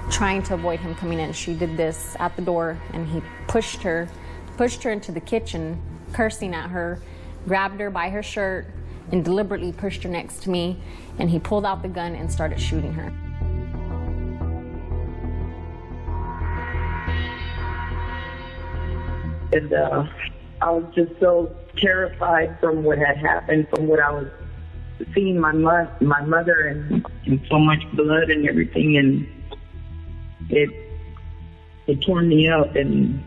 trying to avoid him coming in. She did this at the door, and he pushed her into the kitchen, cursing at her, grabbed her by her shirt, and deliberately pushed her next to me, and he pulled out the gun and started shooting her. And I was just so terrified from what had happened, from what I was seeing my mother and so much blood and everything, and it tore me up, and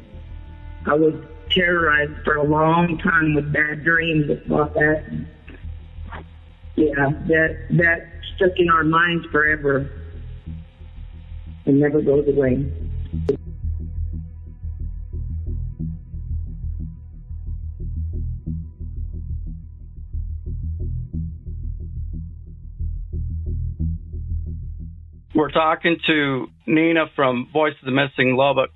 I was terrorized for a long time with bad dreams about that. Yeah, that stuck in our minds forever. It never goes away. We're talking to Nina from Voice of the Missing Lubbock,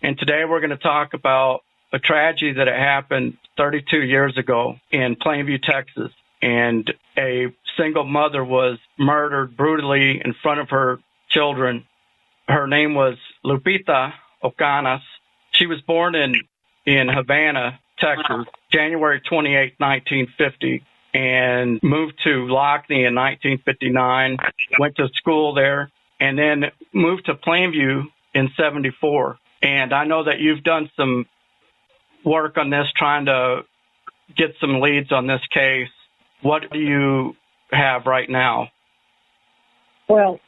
and today we're going to talk about a tragedy that happened 32 years ago in Plainview, Texas, and a single mother was murdered brutally in front of her children. Her name was Lupita Ocanas. She was born in Havana, Texas, January 28, 1950. And moved to Lockney in 1959, went to school there, and then moved to Plainview in 74. And I know that you've done some work on this, trying to get some leads on this case. What do you have right now? Well,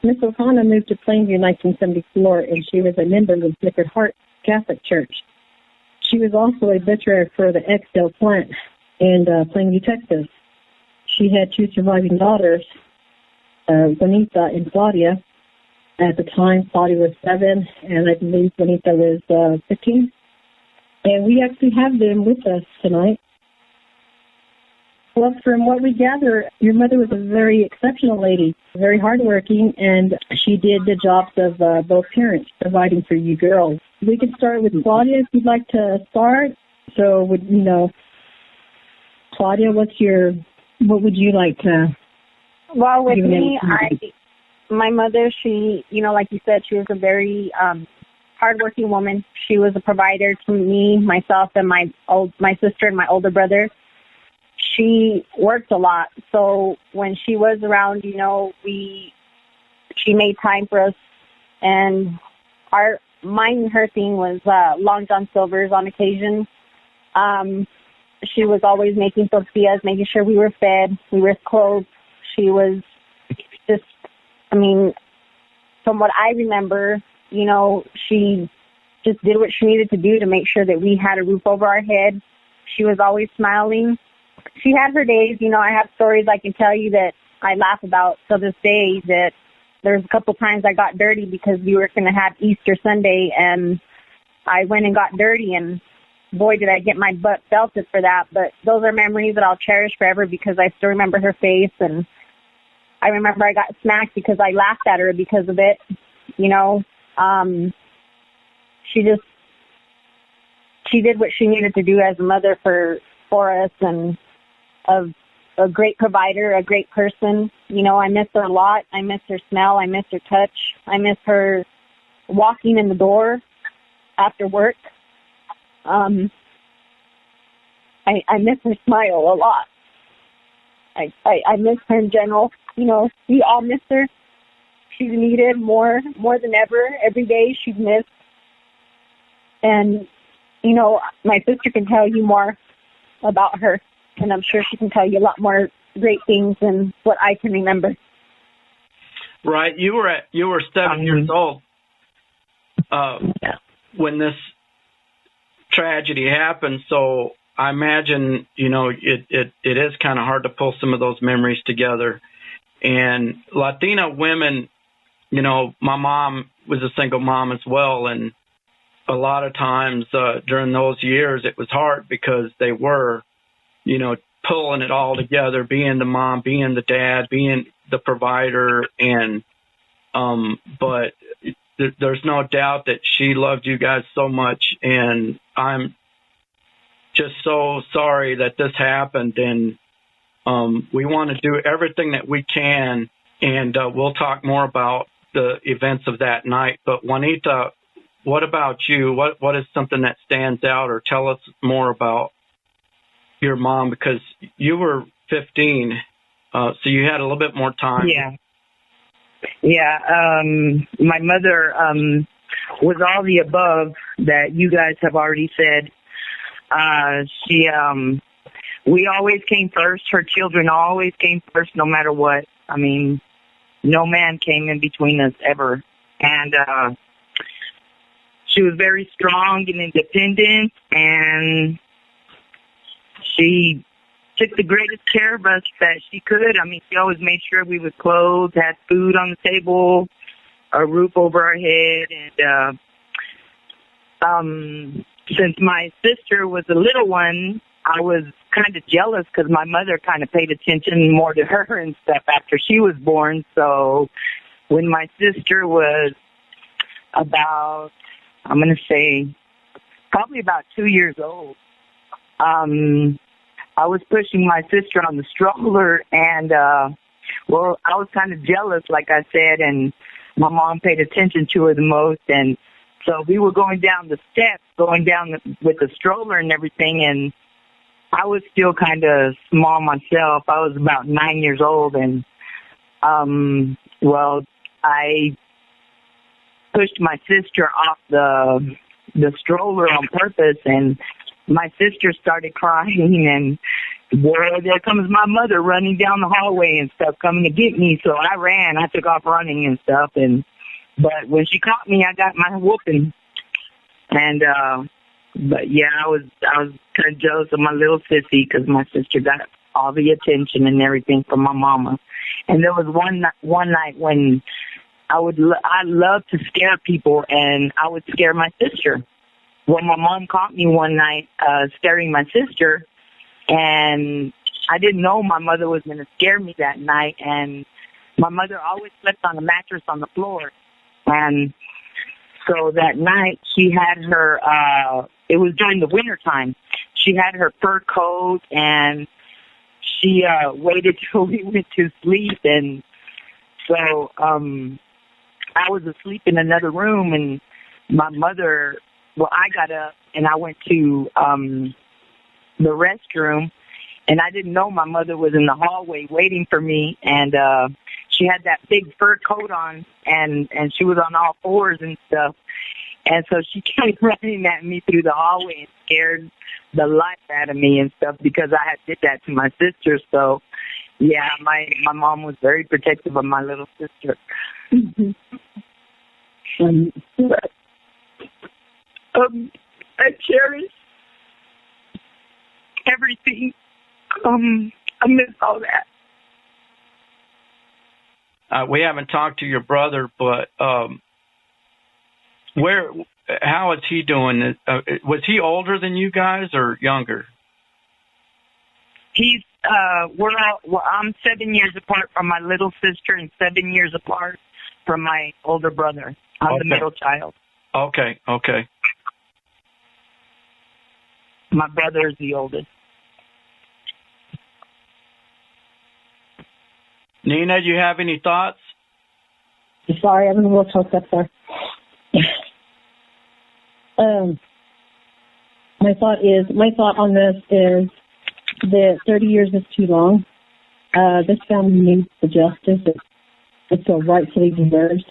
Miss O'Connor moved to Plainview in 1974, and she was a member of the Sacred Heart Catholic Church. She was also a veteran for the Exdale plant in Plainview, Texas. She had two surviving daughters, Juanita and Claudia. At the time, Claudia was 7, and I believe Juanita was 15. And we actually have them with us tonight. Well, from what we gather, your mother was a very exceptional lady, very hardworking, and she did the jobs of both parents, providing for you girls. We could start with Claudia if you'd like to start. So, Claudia, what would you like to? Well, with me, my mother, she, like you said, she was a very hardworking woman. She was a provider to me, myself, and my sister and my older brother. She worked a lot, so when she was around, she made time for us, and mine and her thing was Long John Silver's on occasion. She was always making tortillas, making sure we were fed, we were clothed. She was just, from what I remember, she just did what she needed to do to make sure that we had a roof over our head. She was always smiling. She had her days, I have stories I can tell you that I laugh about to this day, that there's a couple times I got dirty because we were going to have Easter Sunday, and I went and got dirty, and boy, did I get my butt belted for that. But those are memories that I'll cherish forever because I still remember her face. And I remember I got smacked because I laughed at her because of it. She did what she needed to do as a mother for us, and a great provider, a great person. I miss her a lot. I miss her smell. I miss her touch. I miss her walking in the door after work. I miss her smile a lot. I miss her in general. We all miss her. She's needed more than ever. Every day she's missed. And, my sister can tell you more about her, and I'm sure she can tell you a lot more great things than what I can remember. Right. You were 7 years old when this tragedy happened, so I imagine it is kind of hard to pull some of those memories together. And Latina women, my mom was a single mom as well, and a lot of times during those years it was hard because they were pulling it all together, being the mom, being the dad, being the provider, and but there's no doubt that she loved you guys so much, and I'm just so sorry that this happened, and we want to do everything that we can and we'll talk more about the events of that night. But Juanita, what about you? What is something that stands out, or tell us more about your mom, because you were 15, so you had a little bit more time. Yeah. My mother was all the above that you guys have already said. We always came first. Her children always came first, no matter what. I mean, no man came in between us ever. And she was very strong and independent, and she took the greatest care of us that she could. I mean, she always made sure we were clothed, had food on the table, a roof over our head. And since my sister was a little one, I was kind of jealous because my mother kind of paid attention more to her and stuff after she was born. So when my sister was about, I'm going to say, probably about 2 years old, I was pushing my sister on the stroller, and, well, I was kind of jealous, like I said, and my mom paid attention to her the most. And so we were going down the steps, with the stroller and everything, and I was still kind of small myself. I was about 9 years old, and, well, I pushed my sister off the stroller on purpose, and my sister started crying, and boy, there comes my mother running down the hallway and stuff, coming to get me. So I ran. I took off running and stuff, but when she caught me, I got my whooping. And but yeah, I was kind of jealous of my little sissy because my sister got all the attention and everything from my mama. And there was one night when I loved to scare people, and I would scare my sister. Well, my mom caught me one night scaring my sister, and I didn't know my mother was going to scare me that night. And my mother always slept on a mattress on the floor. And so that night she had her, it was during the winter time, she had her fur coat, and she waited till we went to sleep. And so I was asleep in another room, and my mother, well, I got up and I went to the restroom, and I didn't know my mother was in the hallway waiting for me. And she had that big fur coat on, and she was on all fours and stuff. And so she came running at me through the hallway and scared the life out of me and stuff because I had did that to my sister. So, yeah, my mom was very protective of my little sister. I cherish everything. I miss all that. We haven't talked to your brother, but how is he doing? Was he older than you guys or younger? He's I'm 7 years apart from my little sister and 7 years apart from my older brother. I'm the middle child. Okay. My brother is the oldest. Nina, do you have any thoughts? Sorry, I'm a little choked up there. My thought on this is that 30 years is too long. This family needs the justice it so rightfully deserves.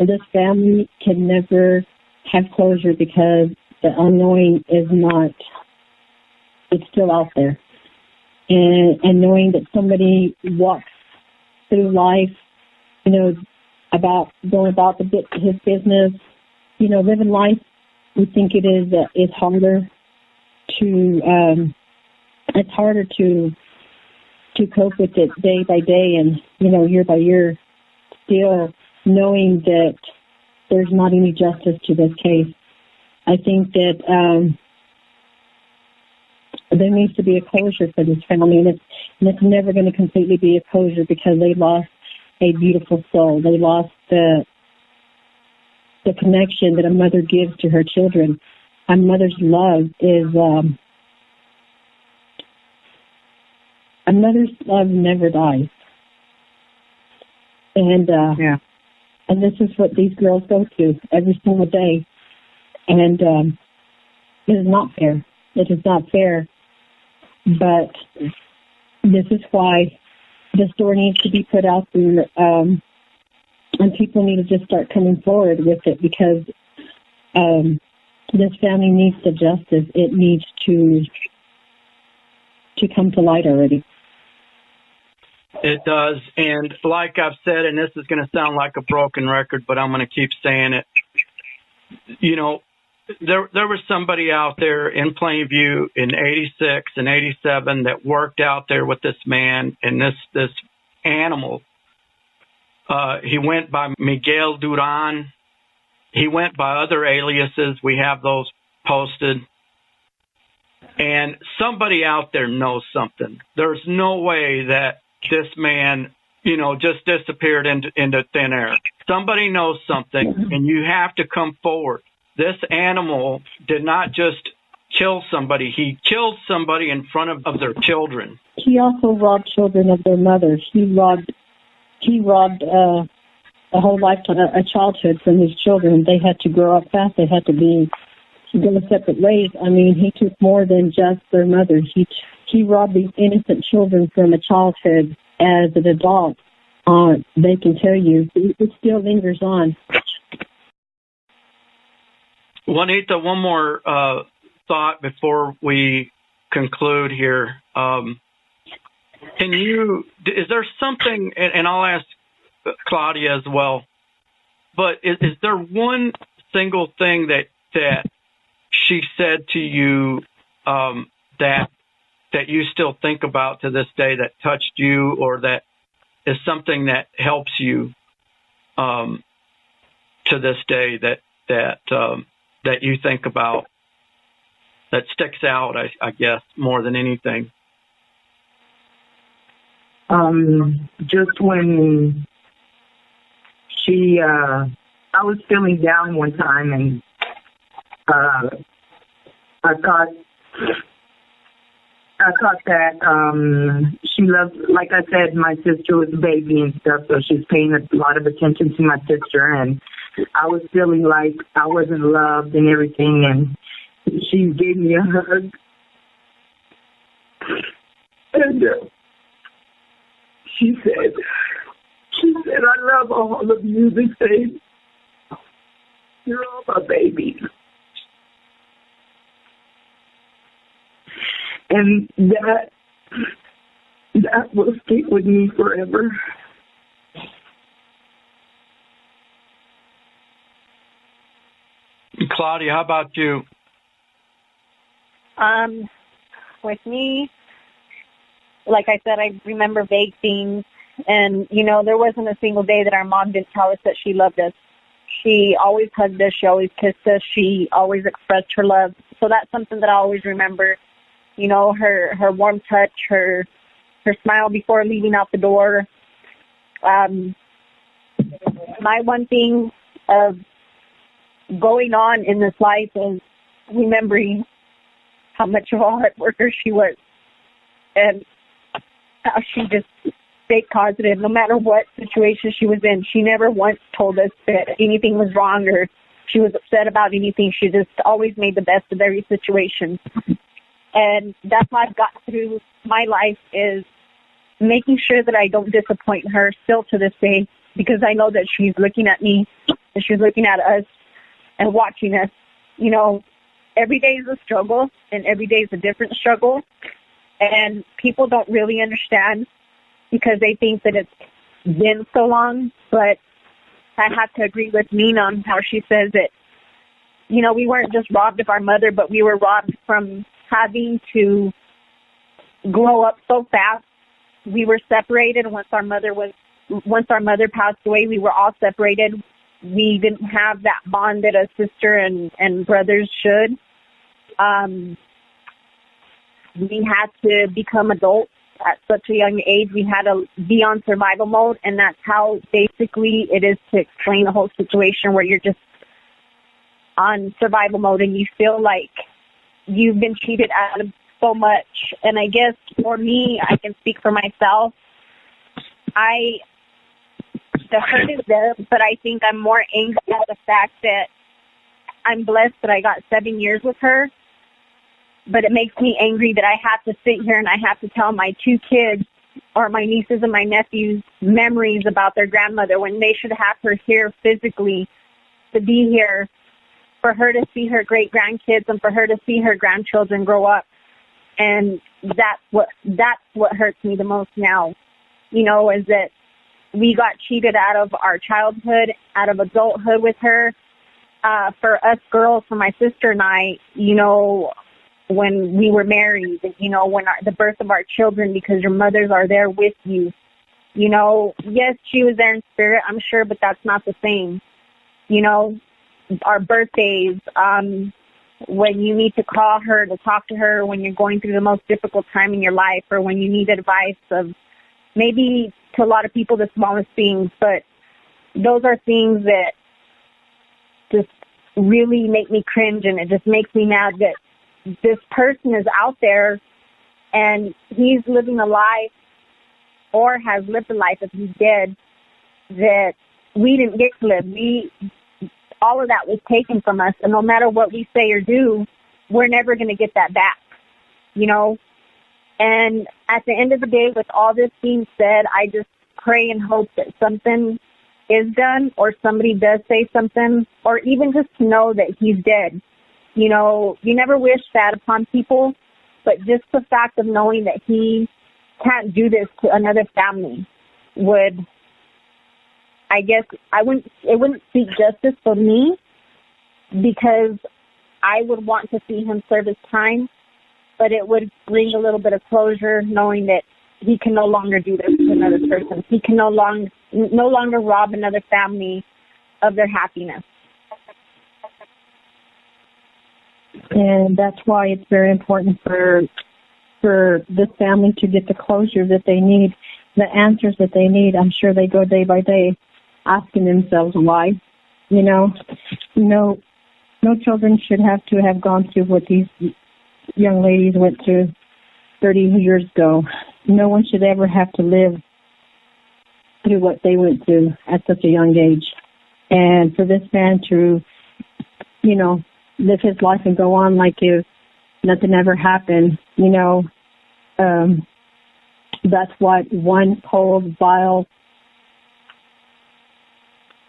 This family can never have closure because the unknowing is not, it's still out there. And knowing that somebody walks through life, going about his business, living life, we think it's harder to cope with it day by day and, year by year, still knowing that there's not any justice to this case. I think that there needs to be a closure for this family, and it's never going to completely be a closure because they lost a beautiful soul. They lost the connection that a mother gives to her children. A mother's love never dies. And Yeah. and this is what these girls go through every single day. And it is not fair. It is not fair. But this is why the story needs to be put out there, and people need to just start coming forward with it, because this family needs the justice. It needs to come to light already. It does. And like I've said, and this is going to sound like a broken record, but I'm going to keep saying it. You know, there was somebody out there in Plainview in 86 and 87 that worked out there with this man and this animal. He went by Miguel Duran. He went by other aliases. We have those posted. And somebody out there knows something. There's no way that this man, you know, just disappeared into thin air. Somebody knows something, and you have to come forward. This animal did not just kill somebody. He killed somebody in front of their children. He also robbed children of their mothers. He robbed a whole lifetime, a childhood from his children. They had to grow up fast. They had to go separate ways. I mean, he took more than just their mothers. He robbed these innocent children from a childhood. As an adult, they can tell you it still lingers on. Juanita, one more thought before we conclude here. Is there something, and I'll ask Claudia as well, but is there one single thing that she said to you that you still think about to this day, that touched you, or that is something that helps you to this day, that you think about, that sticks out, I guess, more than anything? Just when I was feeling down one time, and I thought that she loved, like I said, my sister was a baby and stuff, so she's paying a lot of attention to my sister, and I was feeling like I wasn't loved and everything, and she gave me a hug, and she said, I love all of you the same. You're all my babies. And that will stick with me forever. Claudia, how about you? With me, like I said, I remember vague things. And, you know, there wasn't a single day that our mom didn't tell us that she loved us. She always hugged us. She always kissed us. She always expressed her love. So that's something that I always remember. You know, her warm touch, her smile before leaving out the door. My one thing of going on in this life is remembering how much of a hard worker she was, and how she just stayed positive no matter what situation she was in. She never once told us that anything was wrong or she was upset about anything. She just always made the best of every situation. And that's how I've got through my life, is making sure that I don't disappoint her still to this day, because I know that she's looking at me and she's looking at us and watching us. You know, every day is a struggle and every day is a different struggle. And people don't really understand because they think that it's been so long. But I have to agree with Nina on how she says that, you know, we weren't just robbed of our mother, but we were robbed from having to grow up so fast. We were separated once our mother passed away. We were all separated. We didn't have that bond that a sister and brothers should. We had to become adults at such a young age. We had to be on survival mode, and that's how basically it is to explain the whole situation, where you're just on survival mode and you feel like you've been cheated out of so much. And I guess for me, I can speak for myself. I the hurt is there, but I think I'm more angry at the fact that I'm blessed that I got 7 years with her. But it makes me angry that I have to sit here and I have to tell my 2 kids or my nieces and my nephews memories about their grandmother when they should have her here physically to be here for her to see her great grandkids and for her to see her grandchildren grow up. And that's what hurts me the most now, is that we got cheated out of our childhood, out of adulthood with her. For us girls, for my sister and I, when we were married, when the birth of our children, because your mothers are there with you. Yes, she was there in spirit, I'm sure, but that's not the same. Our birthdays, when you need to call her to talk to her, when you're going through the most difficult time in your life, or when you need advice of maybe to a lot of people the smallest things, but those are things that just really make me cringe, and it just makes me mad that this person is out there and he's living a life or has lived a life if he's dead that we didn't get to live. All of that was taken from us, and no matter what we say or do, we're never going to get that back, And at the end of the day, with all this being said, I just pray and hope that something is done or somebody does say something, or even just to know that he's dead. You never wish that upon people, but just the fact of knowing that he can't do this to another family would, I guess, it wouldn't seek justice for me, because I would want to see him serve his time, but it would bring a little bit of closure knowing that he can no longer do this to another person. He can no longer rob another family of their happiness. And that's why it's very important for this family to get the closure that they need, the answers that they need. I'm sure they go day by day asking themselves why. No children should have to have gone through what these young ladies went through 30 years ago. No one should ever have to live through what they went through at such a young age. And for this man to, live his life and go on like if nothing ever happened, that's what one cold, vile,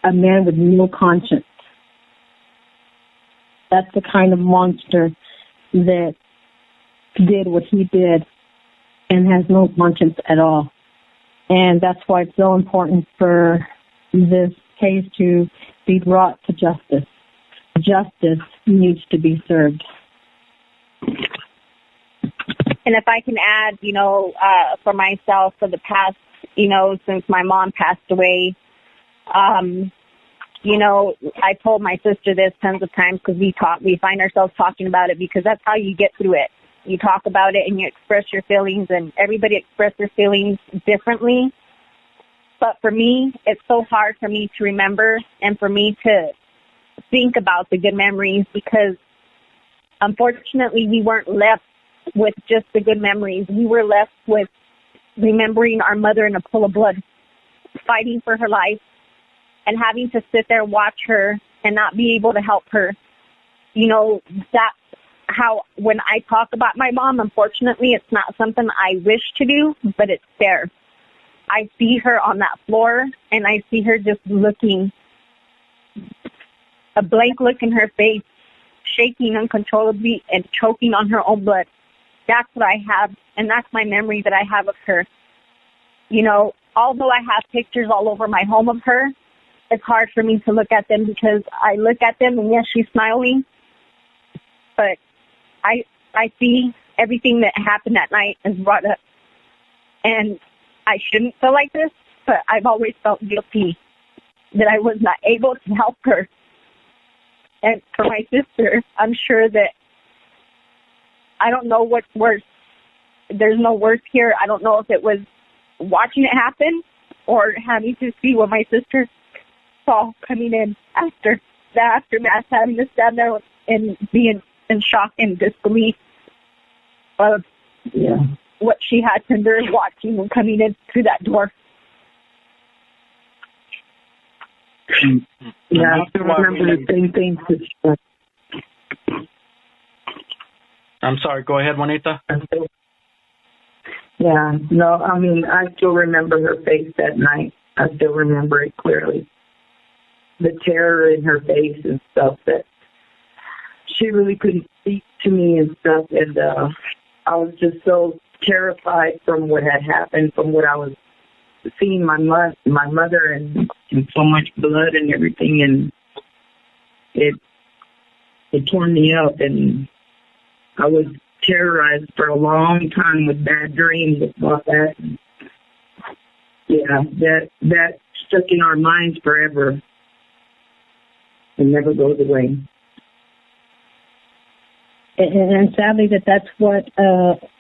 a man with no conscience. That's the kind of monster that did what he did and has no conscience at all. And that's why it's so important for this case to be brought to justice. Justice needs to be served. And if I can add, for myself, for the past, since my mom passed away, I told my sister this tons of times because we find ourselves talking about it because that's how you get through it. You talk about it and you express your feelings, and everybody expresses their feelings differently. But for me, it's so hard for me to remember and for me to think about the good memories because unfortunately we weren't left with just the good memories. We were left with remembering our mother in a pool of blood, fighting for her life, and having to sit there and watch her and not be able to help her. That's how, when I talk about my mom, unfortunately, it's not something I wish to do, but it's there. I see her on that floor, and I see her just looking, a blank look in her face, shaking uncontrollably and choking on her own blood. That's what I have, and that's my memory that I have of her. Although I have pictures all over my home of her, it's hard for me to look at them because I look at them and yes, she's smiling, but I see everything that happened that night is brought up. And I shouldn't feel like this, but I've always felt guilty that I was not able to help her. And for my sister, I'm sure that I don't know what's worse. There's no worse here. I don't know if it was watching it happen or having to see what my sister saw coming in after the aftermath, having to stand there and be in shock and disbelief of what she had to endure watching and coming in through that door. Yeah, I still remember the same things. I'm sorry, go ahead, Juanita. Yeah, no, I mean, I still remember her face that night. I still remember it clearly. The terror in her face and stuff, that she really couldn't speak to me and stuff. And I was just so terrified from what had happened, from what I was seeing my mother and so much blood and everything. And it tore me up, and I was terrorized for a long time with bad dreams about that. Yeah, that stuck in our minds forever. It never goes away. And sadly, that's what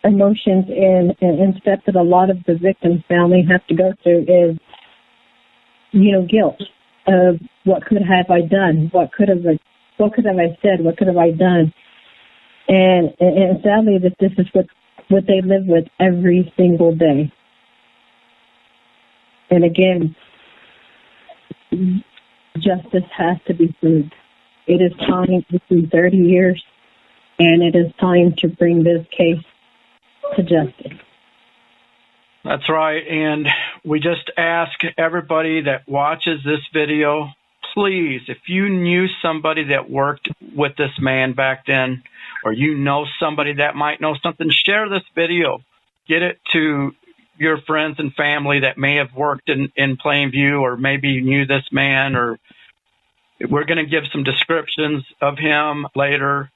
emotions and steps that a lot of the victims' family have to go through is, guilt of what could have I done, what could have I said, what could have I done, and sadly that this is what they live with every single day. And again, justice has to be served. It is time. It's been 30 years. And it is time to bring this case to justice. That's right. And we just ask everybody that watches this video, please, if you knew somebody that worked with this man back then, or you know somebody that might know something, share this video. Get it to your friends and family that may have worked in Plainview, or maybe knew this man, or we're going to give some descriptions of him later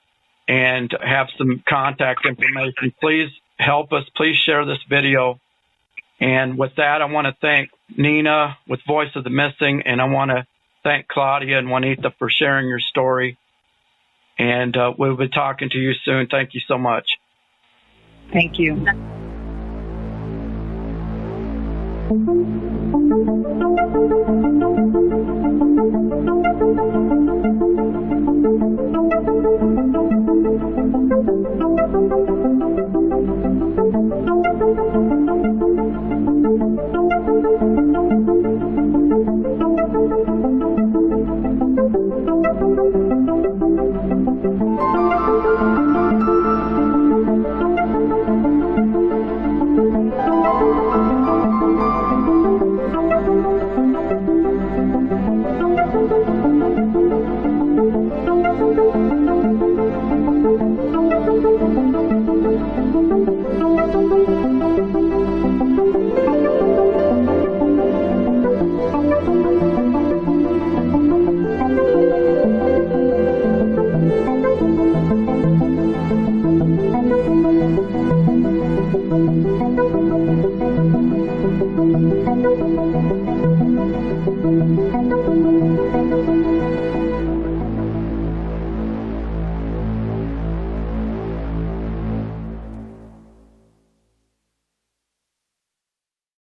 and have some contact information. Please help us. Please share this video. And with that, I want to thank Nina with Voice of the Missing, and I want to thank Claudia and Juanita for sharing your story. And we'll be talking to you soon. Thank you so much. Thank you.